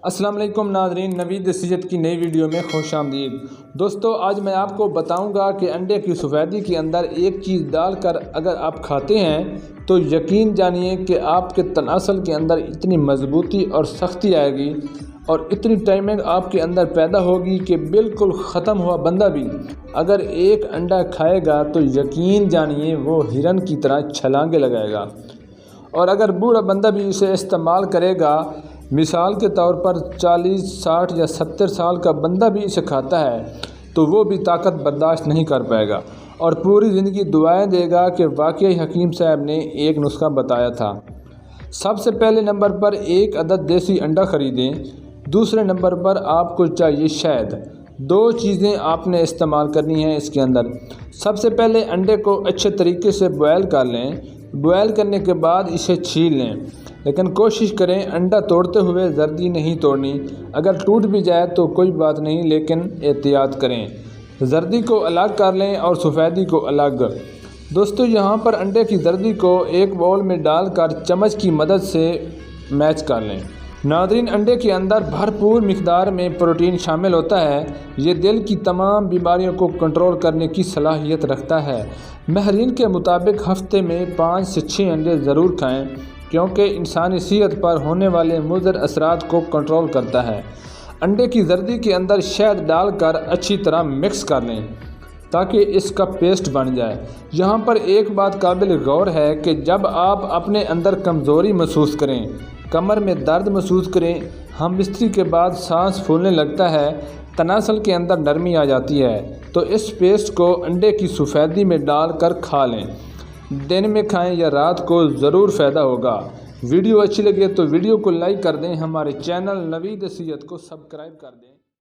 अस्सलाम वालेकुम नाज़रीन, नवीद सीजत की नई वीडियो में खुश आमदीद। दोस्तों, आज मैं आपको बताऊंगा कि अंडे की सफ़ेदी के अंदर एक चीज़ डालकर अगर आप खाते हैं तो यकीन जानिए कि आपके तनासल के अंदर इतनी मजबूती और सख्ती आएगी और इतनी टाइमिंग आपके अंदर पैदा होगी कि बिल्कुल ख़त्म हुआ बंदा भी अगर एक अंडा खाएगा तो यकीन जानिए वो हिरन की तरह छलांगे लगाएगा। और अगर बूढ़ा बंदा भी इसे इस्तेमाल करेगा, मिसाल के तौर पर 40, 60 या 70 साल का बंदा भी इसे खाता है तो वो भी ताकत बर्दाश्त नहीं कर पाएगा और पूरी ज़िंदगी दुआएं देगा कि वाकई हकीम साहब ने एक नुस्खा बताया था। सबसे पहले नंबर पर एक अदद देसी अंडा ख़रीदें। दूसरे नंबर पर आपको चाहिए शहद। दो चीज़ें आपने इस्तेमाल करनी हैं इसके अंदर। सबसे पहले अंडे को अच्छे तरीके से बॉयल कर लें। बॉयल करने के बाद इसे छील लें, लेकिन कोशिश करें अंडा तोड़ते हुए जर्दी नहीं तोड़नी। अगर टूट भी जाए तो कोई बात नहीं, लेकिन एहतियात करें। जर्दी को अलग कर लें और सफ़ेदी को अलग। दोस्तों, यहाँ पर अंडे की जर्दी को एक बाउल में डालकर चम्मच की मदद से मैच कर लें। नाज़रीन, अंडे के अंदर भरपूर मिक़दार में प्रोटीन शामिल होता है। ये दिल की तमाम बीमारियों को कंट्रोल करने की सलाहियत रखता है। माहिरीन के मुताबिक हफ्ते में 5 से 6 अंडे ज़रूर खाएं, क्योंकि इंसानी सेहत पर होने वाले मुज़र असरात को कंट्रोल करता है। अंडे की जर्दी के अंदर शहद डालकर अच्छी तरह मिक्स कर लें ताकि इसका पेस्ट बन जाए। यहाँ पर एक बात काबिल गौर है कि जब आप अपने अंदर कमज़ोरी महसूस करें, कमर में दर्द महसूस करें, हम बिस्तरी के बाद सांस फूलने लगता है, तनासल के अंदर नरमी आ जाती है, तो इस पेस्ट को अंडे की सफ़ेदी में डालकर खा लें। दिन में खाएं या रात को, ज़रूर फ़ायदा होगा। वीडियो अच्छी लगे तो वीडियो को लाइक कर दें। हमारे चैनल नवीद सीयत को सब्सक्राइब कर दें।